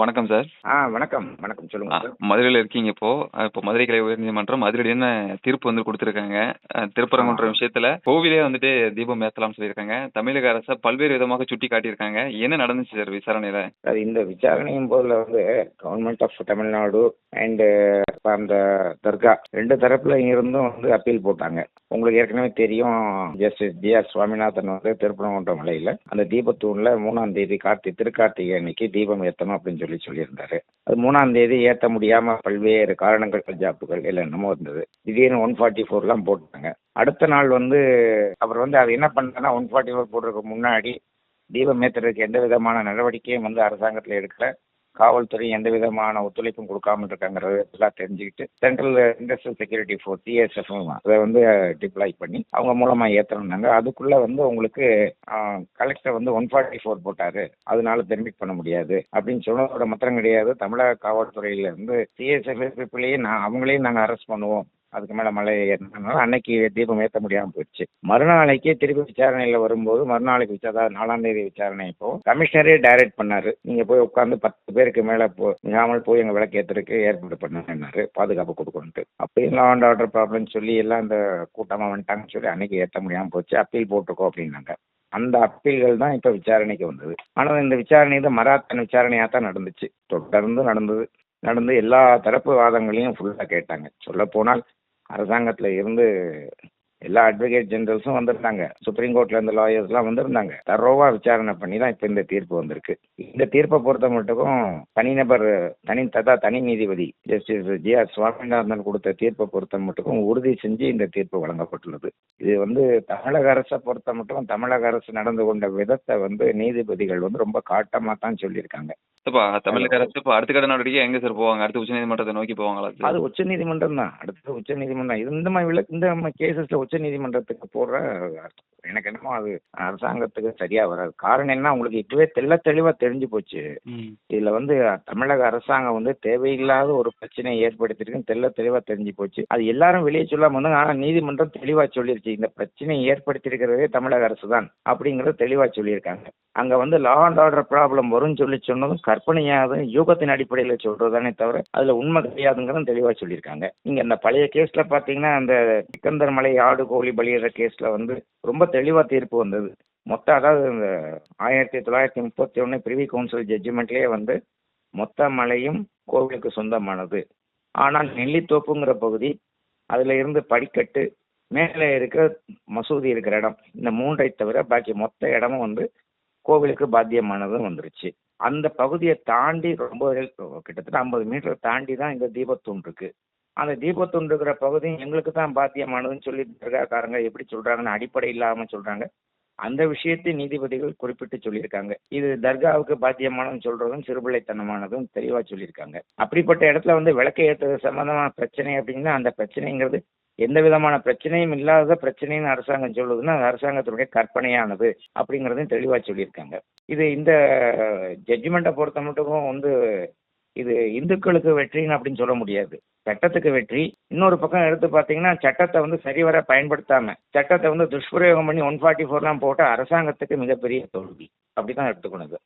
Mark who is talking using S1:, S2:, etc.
S1: வணக்கம் சார்.
S2: வணக்கம், வணக்கம். சொல்லுங்க சார்.
S1: மதுரையில இருக்கீங்க இப்போ. இப்போ மதுரை கிளை உயர்நீதிமன்றம் மதுரையில தீர்ப்பு குடுத்திருக்காங்க.
S2: ஆமா.
S1: திருப்பரங்குன்ற விஷயத்துல கோவிலே தீபம் ஏத்தலாம்னு சொல்லியிருக்காங்க. தமிழக அரச பல்வேறு விதமாக சுட்டி காட்டியிருக்காங்க. என்ன நடந்துச்சு சார் விசாரணையில?
S2: அது இந்த விசாரணையும் போதுல கவர்மெண்ட் ஆஃப் தமிழ்நாடு அண்ட் அந்த தர்கா 2 தரப்புல இருந்தும் அப்பீல் போட்டாங்க. உங்களுக்கு ஏற்கனவே தெரியும், ஜஸ்டிஸ் ஜி.ஆர். சுவாமிநாதன் திருப்பரங்குன்றம் மலையில அந்த தீபத்தூண்ல 3ஆம் தேதி திருக்கார்த்திகை அன்னைக்கு தீபம் ஏத்தணும் அப்படின்னு சொல்லியிருந்தாரு. அது 3ஆம் தேதி ஏத்த முடியாம பல்வேறு காரணங்கள், பஞ்சாப்புகள் எல்லாம் என்னமோ இருந்தது. திடீர்னு 144 போட்டாங்க. அடுத்த நாள் அவர் அது என்ன பண்ணாருன்னா 144 போடுறதுக்கு முன்னாடி தீபம் ஏத்துறதுக்கு எந்த விதமான நடவடிக்கையும் அரசாங்கத்தில் எடுக்கல. காவல்துறை எந்த விதமான ஒத்துழைப்பும் கொடுக்காம இருக்காங்கிறது எல்லாம் தெரிஞ்சுக்கிட்டு central industrial security force CSF அதை டிப்ளாய் பண்ணி அவங்க மூலமா ஏத்தணும்னாங்க. அதுக்குள்ள உங்களுக்கு கலெக்டர் 144 போட்டாரு, அதனால பெர்மிட் பண்ண முடியாது அப்படின்னு சொன்னதோட மாத்திரம் கிடையாது. தமிழக காவல்துறையில சிஎஸ்எஃப்லேயே அவங்களையும் நாங்கள் அரெஸ்ட் பண்ணுவோம், அதுக்கு மேல மழை ஏறினால அன்னைக்கு தீபம் ஏற்ற முடியாம போயிடுச்சு. மறுநாளைக்கே திருப்பி விசாரணையில வரும்போது மறுநாளைக்கு 4ஆம் தேதி விசாரணை இப்போ கமிஷனரே டைரக்ட் பண்ணாரு, நீங்க போய் உட்காந்து 10 பேருக்கு மேல மிகாமல் போய் எங்க விளக்கு ஏத்துறதுக்கு ஏற்பாடு பண்ணாரு, பாதுகாப்பு கொடுக்கணுட்டு. அப்பயும் லா அண்ட் ஆர்டர் ப்ராப்ளம் சொல்லி எல்லாம் இந்த கூட்டமா வந்துட்டாங்கன்னு சொல்லி அன்னைக்கு ஏற்ற முடியாம போச்சு. அப்பீல் போட்டிருக்கோம் அப்படின்னாங்க. அந்த அப்பீல்கள் தான் இப்ப விசாரணைக்கு வந்தது. ஆனா இந்த விசாரணை மராத்தான் விசாரணையா தான் நடந்துச்சு. தொடர்ந்து நடந்து எல்லா தரப்பு வாதங்களையும் ஃபுல்லா கேட்டாங்க. சொல்ல போனால் அரசாங்கத்துல இருந்து எல்லா அட்வொகேட் ஜெனரல்ஸும் வந்திருந்தாங்க, சுப்ரீம் கோர்ட்ல இருந்த லாயர்ஸ்லாம் வந்திருந்தாங்க. தரோவா விசாரணை பண்ணி தான் இப்போ இந்த தீர்ப்பு வந்திருக்கு. இந்த தீர்ப்பை பொறுத்த மட்டுக்கும் தனி நீதிபதி ஜஸ்டிஸ் ஜி.ஆர். சுவாமிநாதன் கொடுத்த தீர்ப்பை பொறுத்த மட்டுக்கும் உறுதி செஞ்சு இந்த தீர்ப்பு வழங்கப்பட்டுள்ளது. இது தமிழக அரசை பொறுத்த மட்டும் தமிழக அரசு நடந்து கொண்ட விதத்தை நீதிபதிகள் ரொம்ப காட்டமா தான் சொல்லியிருக்காங்க.
S1: தமிழக அரசு இப்போ அடுத்த கட்ட நடவடிக்கை எங்க சார் போவாங்க? அடுத்து உச்சநீதிமன்றத்தை நோக்கி போவாங்களா?
S2: அது உச்சநீதிமன்றம் தான். அடுத்தது உச்சநீதிமன்றம். இந்த கேசஸ்ல உச்சநீதிமன்றத்துக்கு போடுற எனக்கு என்னமோ அது அரசாங்கத்துக்கு சரியா வராது. காரணம் என்ன, உங்களுக்கு இப்பவே தெளிவா தெரிஞ்சு போச்சு. இதுல தமிழக அரசாங்கம் தேவையில்லாத ஒரு பிரச்சனையை ஏற்படுத்திருக்கு தெளிவா தெரிஞ்சு போச்சு. அது எல்லாரும் வெளியே சொல்லாம ஆனா நீதிமன்றம் தெளிவா சொல்லிருச்சு, இந்த பிரச்சனையை ஏற்படுத்திருக்கிறதே தமிழக அரசு தான் அப்படிங்கறது தெளிவா சொல்லியிருக்காங்க. அங்க லா அண்ட் ஆர்டர் ப்ராப்ளம் வரும்னு சொன்னதும் கற்பனையாவது யூகத்தின் அடிப்படையில் சொல்றதானே தவிர அதுல உண்மை கிடையாதுங்கிறதும் தெளிவா சொல்லியிருக்காங்க. நீங்க அந்த பழைய கேஸ்ல பாத்தீங்கன்னா அந்த சிக்கந்தர் மலை ஆடு கோழி பலியிடுற கேஸ்ல ரொம்ப தெளிவா தீர்ப்பு வந்தது. மொத்தம் அதாவது இந்த 1931 பிரிவி கவுன்சில் ஜட்ஜ்மெண்ட்லயே மொத்த மலையும் கோவிலுக்கு சொந்தமானது. ஆனால் நெல்லித்தோப்புங்கிற பகுதி, அதுல இருந்து படிக்கட்டு, மேலே இருக்கிற மசூதி இருக்கிற இடம், இந்த 3ஐ தவிர பாக்கி மொத்த இடமும் கோவிலுக்கு பாத்தியமானதும் வந்துருச்சு. அந்த பகுதியை தாண்டி கிட்டத்தட்ட 50 மீட்டர் தாண்டி தான் இந்த தீபத்தூண் இருக்கு. அந்த தீபத்தூண் இருக்கிற பகுதி எங்களுக்கு தான் பாத்தியமானதுன்னு சொல்லி தர்காக்காரங்க எப்படி சொல்றாங்கன்னு அடிப்படை இல்லாம சொல்றாங்க. அந்த விஷயத்தை நீதிபதிகள் குறிப்பிட்டு சொல்லியிருக்காங்க. இது தர்காவுக்கு பாத்தியமானதுன்னு சொல்றதும் சிறுபிள்ளைத்தனமானதும் தெளிவா சொல்லியிருக்காங்க. அப்படிப்பட்ட இடத்துல விளக்கை ஏற்றுறது சம்பந்தமான பிரச்சனை அப்படின்னா அந்த பிரச்சனைங்கிறது எந்த விதமான பிரச்சனையும் இல்லாத பிரச்சனைன்னு அரசாங்கம் சொல்லுதுன்னா அது அரசாங்கத்தினுடைய கற்பனையானது அப்படிங்கறதையும் தெளிவா சொல்லியிருக்காங்க. இந்த ஜட்ஜ்மெண்ட்டை பொறுத்த மட்டும் இது இந்துக்களுக்கு வெற்றின்னு அப்படின்னு சொல்ல முடியாது. சட்டத்துக்கு வெற்றி. இன்னொரு பக்கம் எடுத்து பார்த்தீங்கன்னா சட்டத்தை சரிவர பயன்படுத்தாம சட்டத்தை துஷ்பிரயோகம் பண்ணி 144 போட்ட அரசாங்கத்துக்கு மிகப்பெரிய தோல்வி. அப்படிதான் எடுத்துக்கணும்.